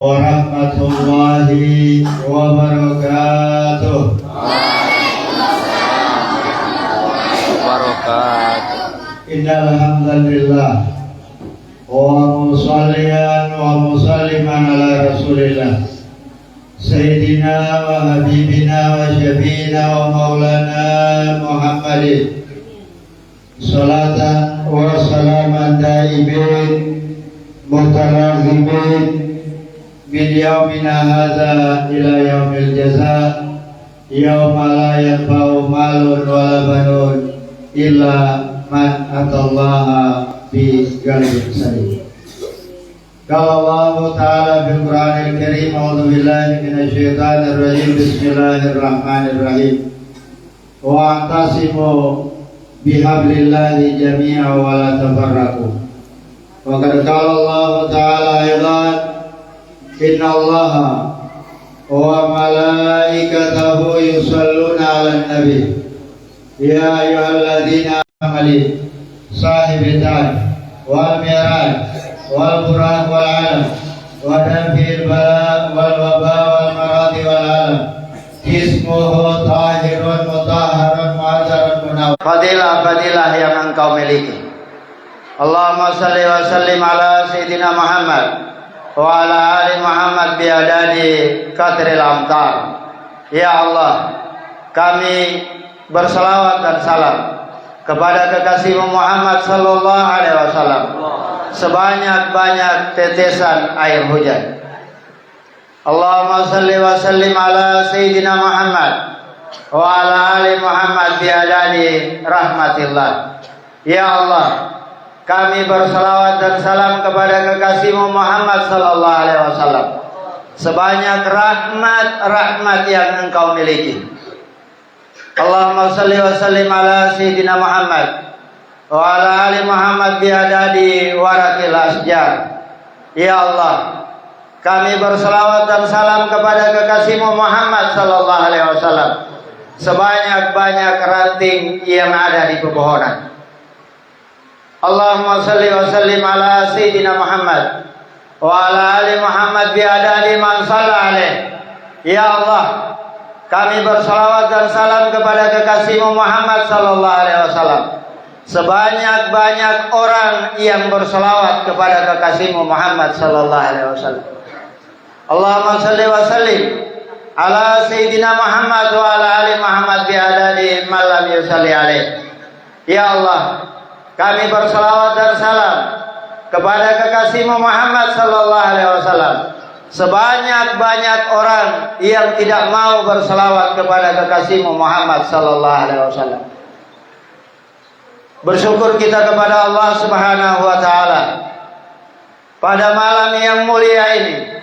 Warahmatullahi wabarakatuh. Innal hamdalillah wa musalliyan wa musalliman ala rasulillah sayyidina wa habibina wa syafiina wa maulana Muhammadin salatan wa salaman daibin mutalazibin min yaumina hadza ila yaumil jazaa yauma la yanfa'u malun wala banun illa man atallaha bi qalbin salim. Qala Allah Ta'ala fil Qur'anil Karim, a'udzu billahi minasy syaithanir rajim, bismillahirrahmanirrahim. Wa atasimu bihablillahi jami'an wa la tafarraqu. Wa qad qala Allah Ta'ala aidan, innallaha wa malaikatahu yusalluna 'alan nabi ya ayyuhalladzina amanu sahibil ta'at wal miraj wal qur'an wal alam wa dafil bala wal waba wal maradi wal alam ismuhu tahirun mutahharun mu'azzarun munawwar. Fadilah yang engkau miliki. Allahumma salli wa sallim ala sayyidina Muhammad wa ala ali Muhammad biadadi qatril amtar. Ya Allah, kami bersalawat dan salam kepada kekasihmu Muhammad sallallahu alaihi wasallam sebanyak-banyak tetesan air hujan. Allahumma salli wa sallim ala sayyidina Muhammad wa ala ali Muhammad biadadi rahmatillah. Ya Allah, kami bersalawat dan salam kepada kekasihmu Muhammad sallallahu alaihi wasallam sebanyak rahmat yang engkau miliki. Allahumma salli wa sallim ala sayyidina Muhammad wa ala ali Muhammad biadadi warakil asjar. Ya Allah, kami bersalawat dan salam kepada kekasihmu Muhammad sallallahu alaihi wasallam sebanyak-banyak ranting yang ada di pepohonan. Allahumma salli wa sallim ala sayyidina Muhammad wa ala ali Muhammad biadadi man shalla alaih. Ya Allah, kami bersalawat dan salam kepada kekasihmu Muhammad sallallahu alaihi wasallam sebanyak-banyak orang yang bersalawat kepada kekasihmu Muhammad sallallahu alaihi wasallam. Allahumma salli wa sallim ala sayyidina Muhammad wa ala ali Muhammad biadadi man lam yusalli alaih. Ya Allah, kami bersalawat dan salam kepada kekasihmu Muhammad sallallahu alaihi wasallam sebanyak-banyak orang yang tidak mau bersalawat kepada kekasihmu Muhammad sallallahu alaihi wasallam. Bersyukur kita kepada Allah Subhanahu wa taala pada malam yang mulia ini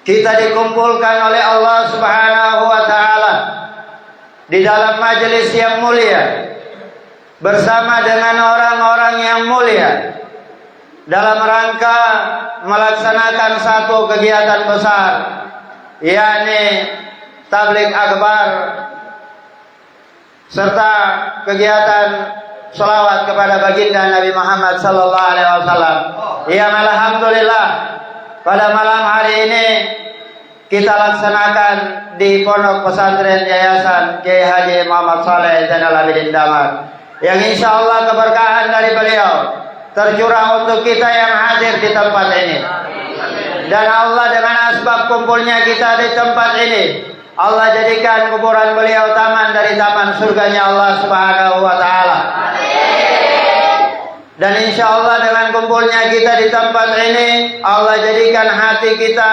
kita dikumpulkan oleh Allah Subhanahu wa taala di dalam majelis yang mulia bersama dengan orang-orang yang mulia dalam rangka melaksanakan satu kegiatan besar, yakni tabligh akbar serta kegiatan sholawat kepada baginda Nabi Muhammad sallallahu alaihi wasallam yang alhamdulillah pada malam hari ini kita laksanakan di Pondok Pesantren Yayasan Kiai Haji Muhammad Saleh Zainal Abidin Damar, yang insya Allah keberkahan dari beliau tercurah untuk kita yang hadir di tempat ini. Dan Allah dengan asbab kumpulnya kita di tempat ini, Allah jadikan kuburan beliau taman dari taman surganya Allah Subhanahu wa taala. Dan insya Allah dengan kumpulnya kita di tempat ini, Allah jadikan hati kita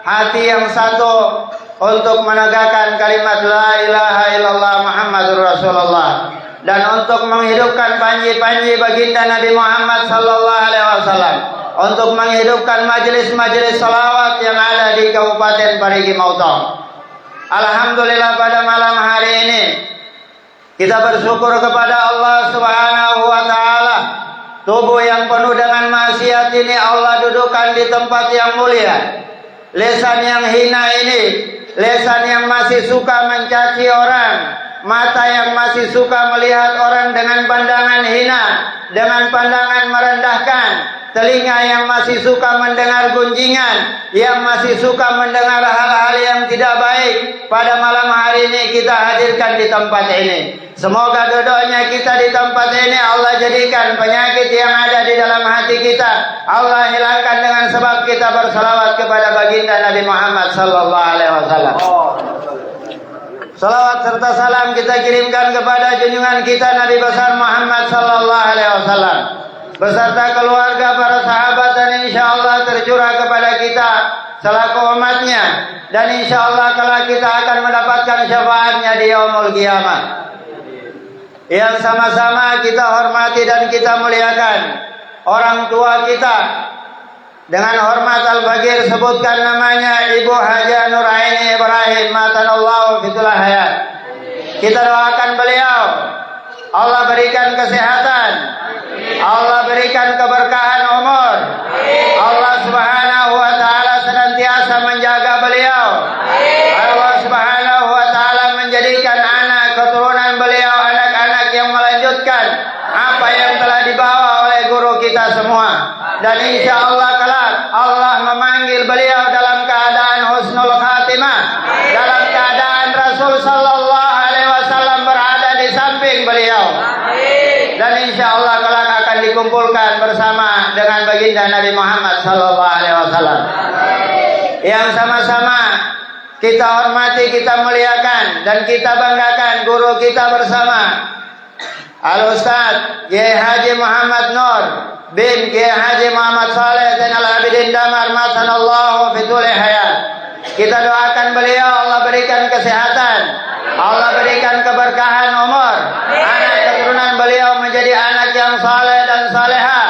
hati yang satu untuk menegakkan kalimat la ilaha illallah Muhammadur Rasulullah dan untuk menghidupkan panji-panji baginda Nabi Muhammad sallallahu alaihi wasallam, untuk menghidupkan majelis-majelis salawat yang ada di Kabupaten Parigi Motong. Alhamdulillah pada malam hari ini kita bersyukur kepada Allah Subhanahu wa taala. Tubuh yang penuh dengan maksiat ini Allah dudukkan di tempat yang mulia. Lisan yang hina ini, lisan yang masih suka mencaci orang, mata yang masih suka melihat orang dengan pandangan hina, dengan pandangan merendahkan, telinga yang masih suka mendengar gunjingan, yang masih suka mendengar hal-hal yang tidak baik, pada malam hari ini kita hadirkan di tempat ini. Semoga duduknya kita di tempat ini Allah jadikan penyakit yang ada di dalam hati kita Allah hilangkan dengan sebab kita bersalawat kepada baginda Nabi Muhammad sallallahu alaihi wasallam. Salawat serta salam kita kirimkan kepada junjungan kita Nabi besar Muhammad sallallahu alaihi wasallam beserta keluarga, para sahabat, dan insyaallah tercurah kepada kita selaku umatnya, dan insyaallah kelak kita akan mendapatkan syafaatnya di yaumul qiyamah. Yang sama-sama kita hormati dan kita muliakan orang tua kita. Dengan hormat Al-Bagir sebutkan namanya Ibu Haja Nuraini Ibrahim matanallahu fitul hayat. Kita doakan beliau Allah berikan kesehatan, Allah berikan keberkahan umur, Allah Subhanahu wa taala senantiasa menjaga beliau, Allah Subhanahu wa taala menjadikan anak keturunan beliau anak-anak yang melanjutkan apa yang telah dibawa oleh guru kita semua. Dan insya Allah kelak Allah memanggil beliau dalam keadaan husnul khatimah, dalam keadaan Rasul sallallahu alaihi wasallam berada di samping beliau. Dan insya Allah kelak akan dikumpulkan bersama dengan baginda Nabi Muhammad sallallahu alaihi wasallam. Yang sama-sama kita hormati, kita muliakan, dan kita banggakan guru kita bersama Al-Ustaz Kiai Haji Muhammad Nur bin Kiai Haji Muhammad Saleh Zainal Abidin Damar matanallahu fitul hayat. Kita doakan beliau Allah berikan kesehatan, Allah berikan keberkahan umur, anak keturunan beliau menjadi anak yang saleh dan saleha,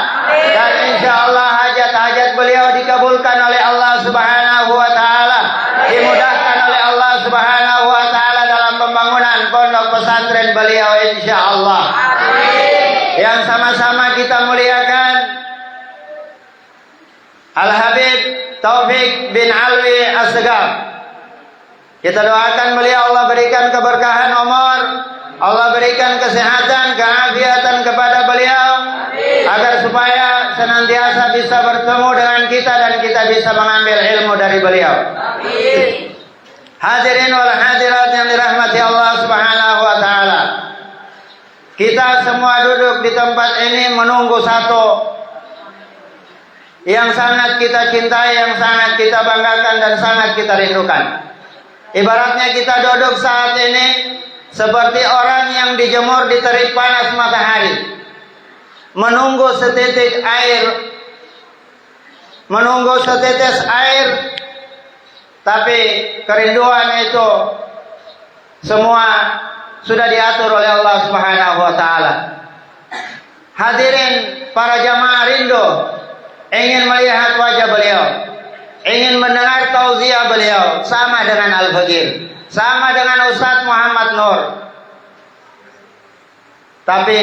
dan insya Allah hajat-hajat beliau dikabulkan oleh Allah Subhanahu wa taala, dimudahkan oleh Allah Subhanahu wa taala dalam pembangunan pondok pesantren beliau insya Allah. Yang sama-sama kita muliakan Al-Habib Taufik bin Alwi As-Segaf. Kita doakan beliau Allah berikan keberkahan umur, Allah berikan kesehatan, keafiatan kepada beliau, agar supaya senantiasa bisa bertemu dengan kita dan kita bisa mengambil ilmu dari beliau. Hadirin wal hadirat yang dirahmati Allah Subhanahu wa taala. Kita semua duduk di tempat ini menunggu satu yang sangat kita cintai, yang sangat kita banggakan dan sangat kita rindukan. Ibaratnya kita duduk saat ini seperti orang yang dijemur di terik panas matahari, menunggu setitik air, menunggu setetes air, tapi kerinduan itu semua sudah diatur oleh Allah Subhanahu wa taala. Hadirin para jamaah rindu ingin melihat wajah beliau, ingin mendengar tauziah beliau, sama dengan Al-Bagir, sama dengan Ustaz Muhammad Nur. Tapi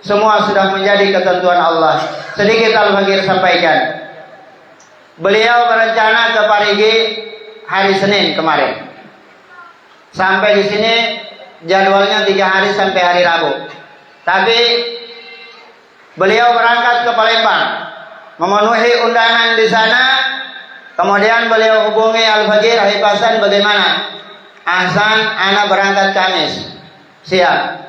semua sudah menjadi ketentuan Allah. Sedikit Al-Bagir sampaikan. Beliau berencana ke Parigi hari Senin kemarin. Sampai di sini jadwalnya 3 hari sampai hari Rabu. Tapi beliau berangkat ke Palembang, memenuhi undangan di sana. Kemudian beliau hubungi Al-Bagir, "Hai Hasan, bagaimana?" "Ahsan, anak berangkat Kamis." "Siap."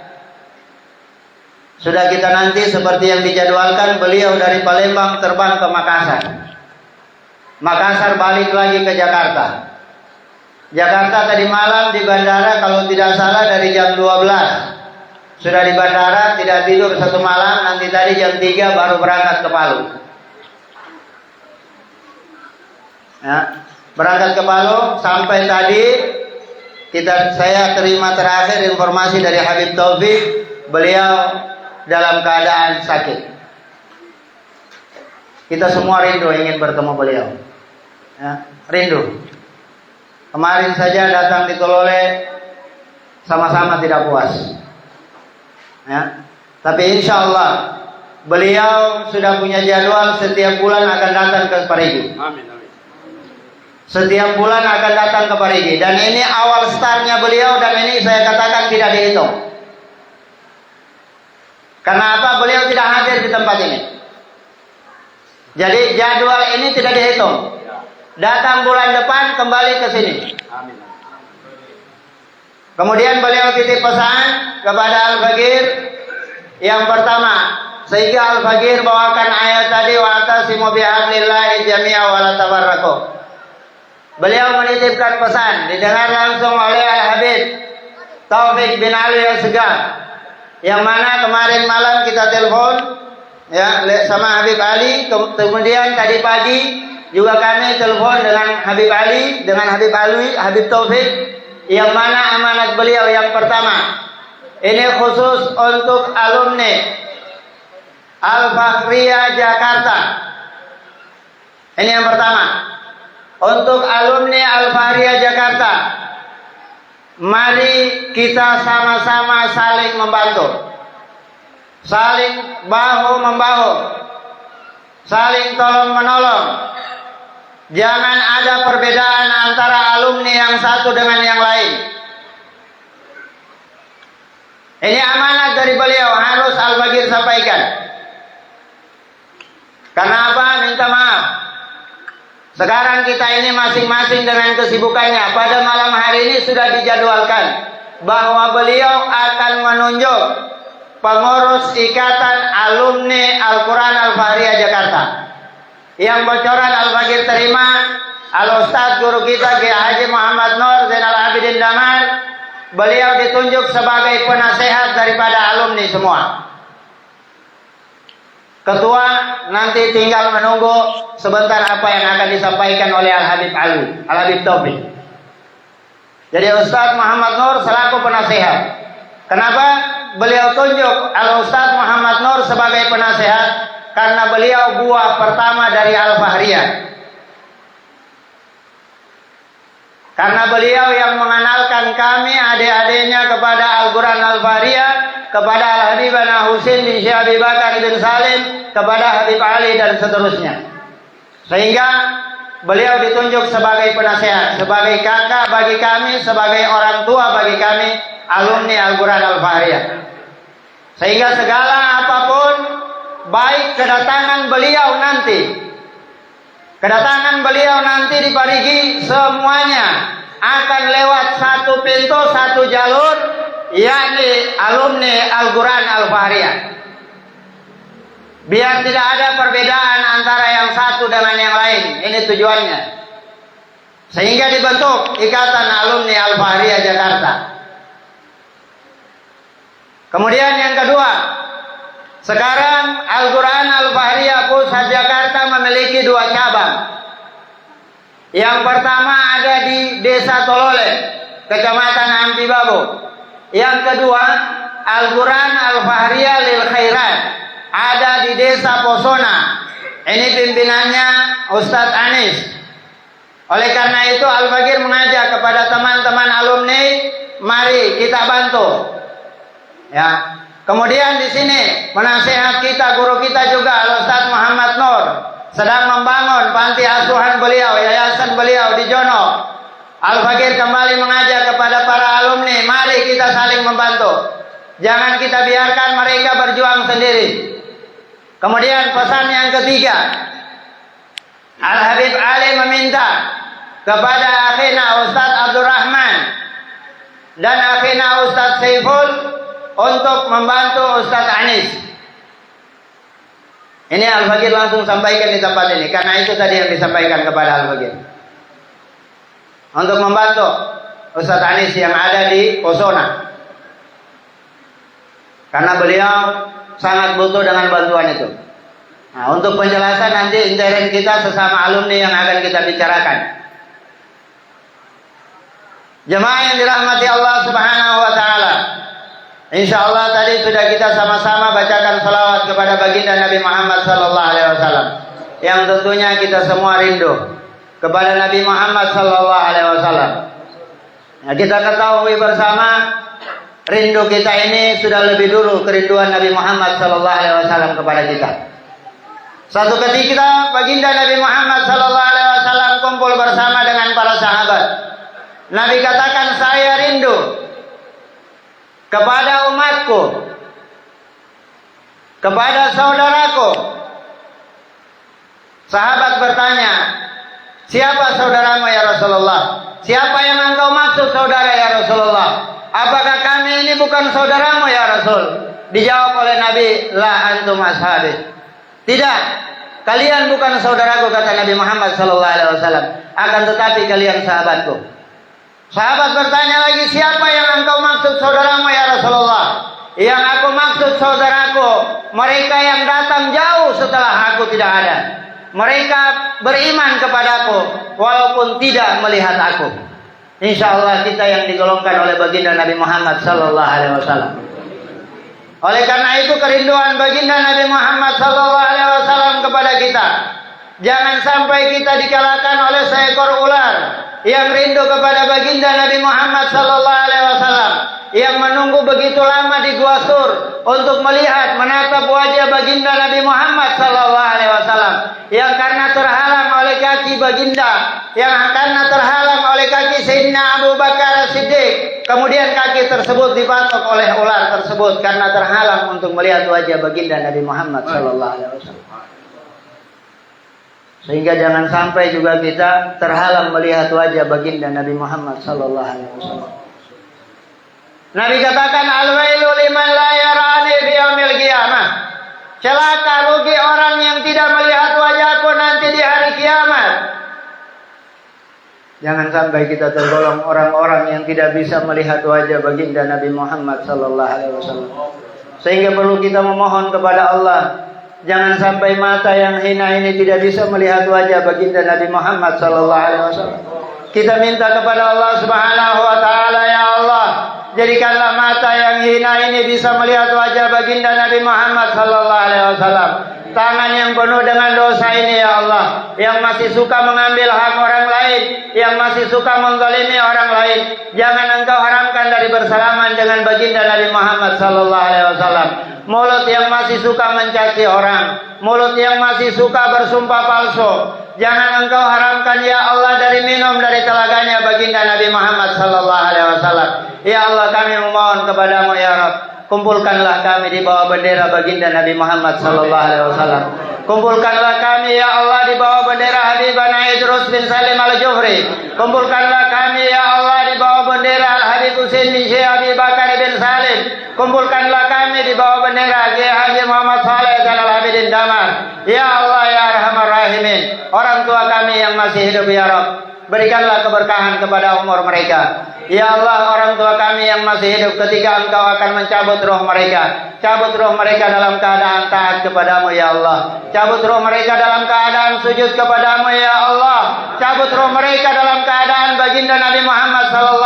Sudah kita nanti seperti yang dijadwalkan, beliau dari Palembang terbang ke Makassar. Makassar balik lagi ke Jakarta. Jakarta tadi malam di bandara, kalau tidak salah dari jam 12. Sudah di bandara, tidak tidur 1 malam, nanti tadi jam 3 baru berangkat ke Palu. Ya, berangkat ke Palu, sampai tadi saya terima terakhir informasi dari Habib Taufik, beliau dalam keadaan sakit. Kita semua rindu ingin bertemu beliau. Ya, rindu. Kemarin saja datang di Tolole, sama-sama tidak puas. Ya, tapi insya Allah beliau sudah punya jadwal setiap bulan akan datang ke Parigi. Amin, amin. Setiap bulan akan datang ke Parigi, dan ini awal startnya beliau, dan ini saya katakan tidak dihitung. Karena apa? Beliau tidak hadir di tempat ini. Jadi jadwal ini tidak dihitung. Datang bulan depan kembali ke sini. Kemudian beliau titip pesan kepada Al-Faqir yang pertama, sehingga Al-Faqir bawakan ayat tadi, wa'tasimu bihablillahi jami'a wa la tafarraqu. Beliau menitipkan pesan, didengar langsung oleh Al-Habib Taufik bin Ali Asgar, yang mana kemarin malam kita telepon ya sama Habib Ali, kemudian tadi pagi juga kami telepon dengan Habib Ali, dengan Habib Ali, Habib Taufik, yang mana amanat beliau yang pertama, ini khusus untuk alumni Al-Fakhriyah Jakarta. Ini yang pertama, untuk alumni Al-Fakhriyah Jakarta, mari kita sama-sama saling membantu, saling bahu-membahu, saling tolong-menolong. Jangan ada perbedaan antara alumni yang satu dengan yang lain. Ini amanat dari beliau, harus Al-Faqir sampaikan. Karena apa? Minta maaf. Sekarang kita ini masing-masing dengan kesibukannya. Pada malam hari ini sudah dijadwalkan bahwa beliau akan menunjuk pengurus ikatan alumni Al-Quran Al-Fakhriyah Jakarta. Yang bocoran Al-Faqir terima, Al-Ustadz guru kita Kiai Haji Muhammad Nur Zainal Abidin Damar, beliau ditunjuk sebagai penasehat daripada alumni semua. Ketua nanti tinggal menunggu sebentar apa yang akan disampaikan oleh Al-Habib Ali, Al-Habib Taufik. Jadi Ustadz Muhammad Nur selaku penasehat. Kenapa beliau tunjuk Al-Ustadz Muhammad Nur sebagai penasehat? Karena beliau buah pertama dari Al-Fakhriyah. Karena beliau yang mengenalkan kami adik-adiknya kepada Al-Quran Al-Fakhriyah, kepada Al-Habib Husain bin Syekh Abi Bakar bin Salim, kepada Habib Ali dan seterusnya. Sehingga beliau ditunjuk sebagai penasehat, sebagai kakak bagi kami, sebagai orang tua bagi kami, alumni Al-Quran Al-Fakhriyah. Sehingga segala apapun, baik kedatangan beliau nanti di Parigi, semuanya akan lewat satu pintu, satu jalur, yakni alumni Al-Quran Al-Fakhriyah. Biar tidak ada perbedaan antara yang satu dengan yang lain. Ini tujuannya. Sehingga dibentuk Ikatan Alumni Al-Fakhriyah Jakarta. Kemudian yang kedua, sekarang Al-Quran Al-Fakhriyah Pusat Jakarta memiliki 2 cabang. Yang pertama ada di Desa Tolole, Kecamatan Ampi Babo. Yang kedua, Al-Quran Al-Fakhriyah Lil Khairat, ada di Desa Posona. Ini pimpinannya Ustadz Anis. Oleh karena itu Al-Faqir mengajak kepada teman-teman alumni, mari kita bantu. Ya. Kemudian di sini penasehat kita, guru kita juga Al-Ustadz Muhammad Nur sedang membangun panti asuhan beliau, yayasan beliau di Jono. Al-Faqir kembali mengajak kepada para alumni, mari kita saling membantu. Jangan kita biarkan mereka berjuang sendiri. Kemudian pesan yang ketiga, Al-Habib Ali meminta kepada akhina Ustadz Abdurrahman dan akhina Ustadz Saiful untuk membantu Ustadz Anis. Ini Al-Faqir langsung sampaikan di tempat ini, karena itu tadi yang disampaikan kepada Al-Faqir. Untuk membantu Ustadz Anis yang ada di Posona. Karena beliau sangat butuh dengan bantuan itu. Nah, untuk penjelasan nanti intern kita sesama alumni yang akan kita bicarakan. Jemaah yang dirahmati Allah Subhanahu wa taala. Insyaallah tadi sudah kita sama-sama bacakan salawat kepada baginda Nabi Muhammad sallallahu alaihi wasallam. Yang tentunya kita semua rindu kepada Nabi Muhammad sallallahu alaihi wasallam. Nah, kita ketahui bersama rindu kita ini sudah lebih dulu kerinduan Nabi Muhammad sallallahu alaihi wasallam kepada kita. Satu ketika baginda Nabi Muhammad sallallahu alaihi wasallam kumpul bersama dengan para sahabat. Nabi katakan, saya rindu kepada umatku, kepada saudaraku, Sahabat bertanya, siapa saudaramu ya Rasulullah? Siapa yang engkau maksud saudara ya Rasulullah? Apakah kami ini bukan saudaramu ya Rasul? Dijawab oleh Nabi, la antum ashabi. Tidak, kalian bukan saudaraku, kata Nabi Muhammad SAW. Akan tetapi kalian sahabatku. Sahabat bertanya lagi, siapa yang engkau maksud saudaramu ya Rasulullah? Yang aku maksud saudaraku, mereka yang datang jauh setelah aku tidak ada. Mereka beriman kepadaku walaupun tidak melihat aku. Insya Allah kita yang digolongkan oleh baginda Nabi Muhammad SAW. Oleh karena itu kerinduan baginda Nabi Muhammad SAW kepada kita. Jangan sampai kita dikalahkan oleh seekor ular yang rindu kepada baginda Nabi Muhammad SAW, yang menunggu begitu lama di Gua Sur untuk melihat menatap wajah baginda Nabi Muhammad SAW, yang karena terhalang oleh kaki baginda, yang karena terhalang oleh kaki Sayyidina Abu Bakar Siddiq, kemudian kaki tersebut dipatok oleh ular tersebut karena terhalang untuk melihat wajah baginda Nabi Muhammad SAW. Sehingga jangan sampai juga kita terhalang melihat wajah baginda Nabi Muhammad SAW. Nabi katakan, al-wailu liman la yarani fi yaumil qiyamah. Celaka rugi orang yang tidak melihat wajahku nanti di hari kiamat. Jangan sampai kita tergolong orang-orang yang tidak bisa melihat wajah baginda Nabi Muhammad SAW. Sehingga perlu kita memohon kepada Allah, jangan sampai mata yang hina ini tidak bisa melihat wajah baginda Nabi Muhammad SAW. Kita minta kepada Allah Subhanahu wa taala, ya Allah, jadikanlah mata yang hina ini bisa melihat wajah baginda Nabi Muhammad SAW. Tangan yang penuh dengan dosa ini, ya Allah, yang masih suka mengambil hak orang lain, yang masih suka menzalimi orang lain, jangan engkau haramkan dari bersalaman dengan baginda Nabi Muhammad SAW. Mulut yang masih suka mencaci orang, mulut yang masih suka bersumpah palsu, jangan engkau haramkan ya Allah dari minum dari telaganya baginda Nabi Muhammad SAW. Ya Allah, kami memohon kepadamu ya Rabb, kumpulkanlah kami di bawah bendera baginda Nabi Muhammad SAW. Kumpulkanlah kami ya Allah di bawah bendera Habibana Idrus bin Salim al-Jufri. Kumpulkanlah kami ya Allah di bawah bendera Al-Habib Husain bin Syekh Abi Bakar bin Salim. Kumpulkanlah kami di bawah bendera Kiai Haji Muhammad Saleh Zainal Abidin Damar. Ya Allah ya Arhamar Rahimin, orang tua kami yang masih hidup ya Rabb, berikanlah keberkahan kepada umur mereka. Ya Allah, orang tua kami yang masih hidup ketika Engkau akan mencabut roh mereka, cabut roh mereka dalam keadaan taat kepadamu ya Allah. Cabut roh mereka dalam keadaan sujud kepadamu ya Allah. Cabut roh mereka dalam keadaan baginda Nabi Muhammad SAW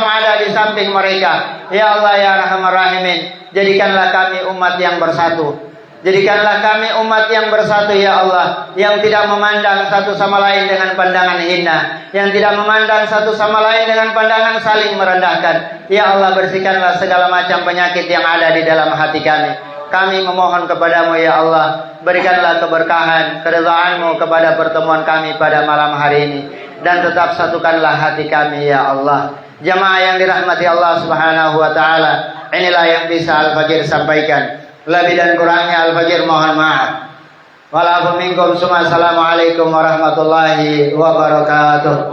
ada di samping mereka. Ya Allah ya Arhamar Rahimin, jadikanlah kami umat yang bersatu. Jadikanlah kami umat yang bersatu ya Allah, yang tidak memandang satu sama lain dengan pandangan hina, yang tidak memandang satu sama lain dengan pandangan saling merendahkan. Ya Allah, bersihkanlah segala macam penyakit yang ada di dalam hati kami. Kami memohon kepadamu ya Allah, berikanlah keberkahan, keridhaan-Mu kepada pertemuan kami pada malam hari ini, dan tetap satukanlah hati kami ya Allah. Jamaah yang dirahmati Allah Subhanahu wa taala, inilah yang bisa Al-Fajir sampaikan. Lebih dan kurangnya Al-Fajir mohon maaf. Walaupun minkum semua. Assalamualaikum warahmatullahi wabarakatuh.